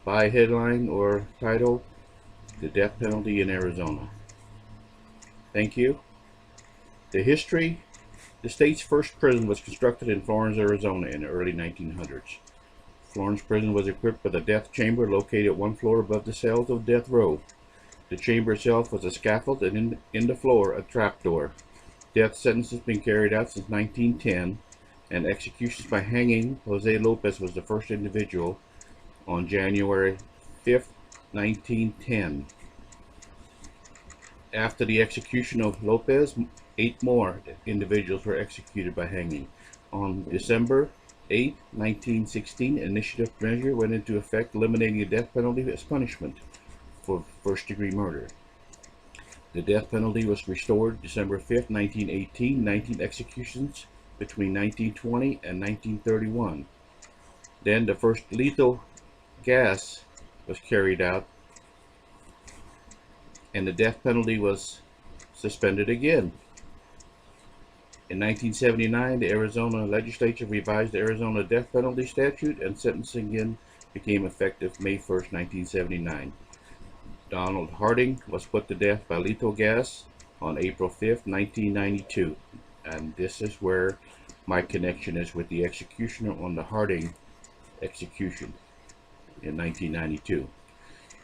by headline or title, The Death Penalty in Arizona. Thank you. The history. The state's first prison was constructed in Florence, Arizona in the early 1900s. Florence prison was equipped with a death chamber located one floor above the cells of death row. The chamber itself was a scaffold and in the floor a trapdoor. Death sentences been carried out since 1910, and executions by hanging. Jose Lopez was the first individual on January 5th, 1910. After the execution of Lopez, 8 more individuals were executed by hanging. On December 8, 1916, an initiative measure went into effect eliminating the death penalty as punishment for first-degree murder. The death penalty was restored December 5th, 1918, 19 executions between 1920 and 1931. Then the first lethal gas was carried out, and the death penalty was suspended again. In 1979, the Arizona legislature revised the Arizona death penalty statute, and sentencing again became effective May 1st, 1979. Donald Harding was put to death by lethal gas on April 5th, 1992. And this is where my connection is with the executioner on the Harding execution in 1992.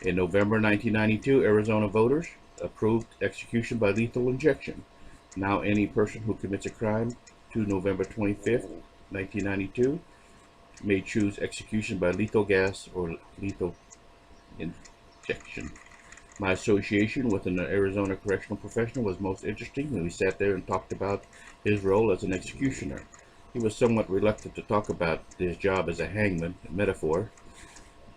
In November 1992, Arizona voters approved execution by lethal injection. Now any person who commits a crime to November 25th, 1992 may choose execution by lethal gas or lethal injection. My association with an Arizona correctional professional was most interesting when we sat there and talked about his role as an executioner. He was somewhat reluctant to talk about his job as a hangman, a metaphor,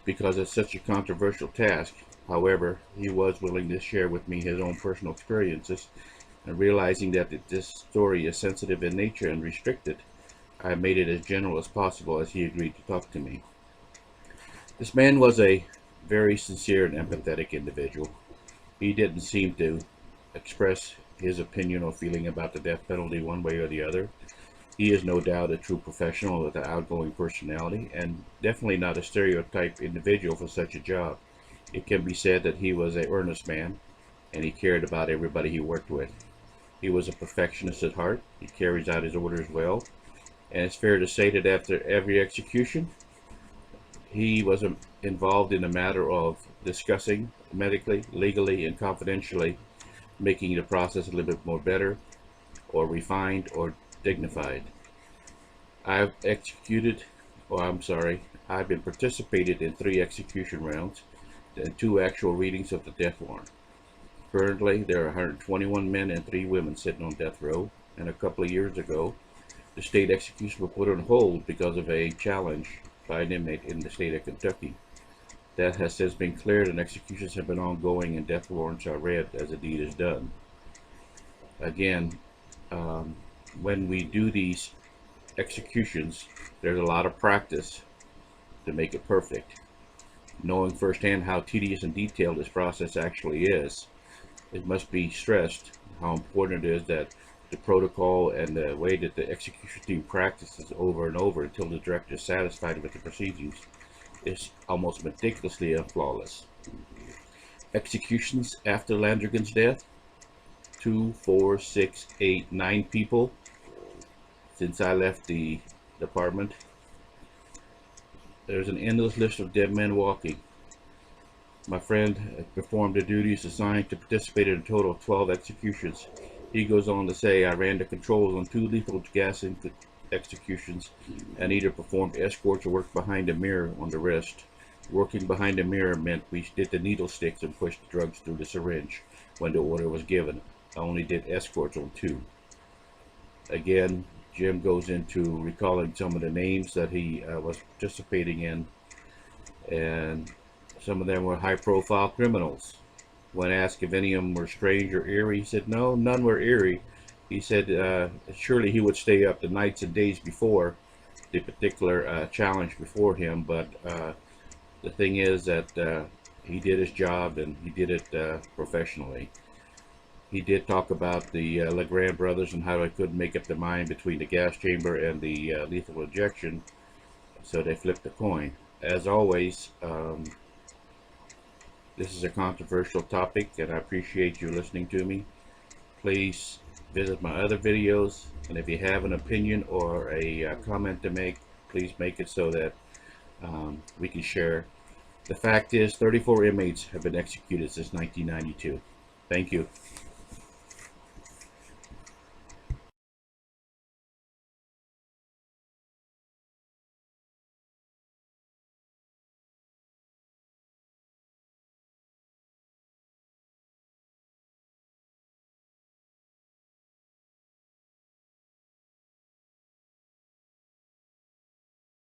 because it's such a controversial task. However, he was willing to share with me his own personal experiences, and realizing that this story is sensitive in nature and restricted, I made it as general as possible as he agreed to talk to me. This man was a very sincere and empathetic individual. He didn't seem to express his opinion or feeling about the death penalty one way or the other. He is no doubt a true professional with an outgoing personality, and definitely not a stereotype individual for such a job. It can be said that he was an earnest man, and he cared about everybody he worked with. He was a perfectionist at heart. He carries out his orders well, and it's fair to say that after every execution, he was involved in a matter of discussing medically, legally, and confidentially, making the process a little bit more better, or refined, or dignified. I've been participated in 3 execution rounds and 2 actual readings of the death warrant. Currently, there are 121 men and 3 women sitting on death row, and a couple of years ago, the state execution was put on hold because of a challenge by an inmate in the state of Kentucky. That has since been cleared, and executions have been ongoing, and death warrants are read as the deed is done. Again, when we do these executions, there's a lot of practice to make it perfect. Knowing firsthand how tedious and detailed this process actually is, it must be stressed how important it is that the protocol and the way that the execution team practices over and over until the director is satisfied with the proceedings is almost meticulously and flawless. Executions after Landrigan's death: 2, 4, 6, 8, 9 people since I left the department. There's an endless list of dead men walking. My friend performed the duties assigned to participate in a total of 12 executions. He goes on to say, I ran the controls on 2 lethal gas executions and either performed escorts or worked behind a mirror on the wrist. Working behind a mirror meant we did the needle sticks and pushed the drugs through the syringe when the order was given. I only did escorts on 2. Again, Jim goes into recalling some of the names that he was participating in, and some of them were high-profile criminals. When asked if any of them were strange or eerie, he said no, none were eerie. He said surely he would stay up the nights and days before the particular challenge before him, but the thing is that he did his job and he did it professionally. He did talk about the Legrand brothers and how they couldn't make up their mind between the gas chamber and the lethal injection, so they flipped the coin. As always, This is a controversial topic, and I appreciate you listening to me. Please visit my other videos, and if you have an opinion or a comment to make, please make it so that we can share. The fact is, 34 inmates have been executed since 1992. Thank you.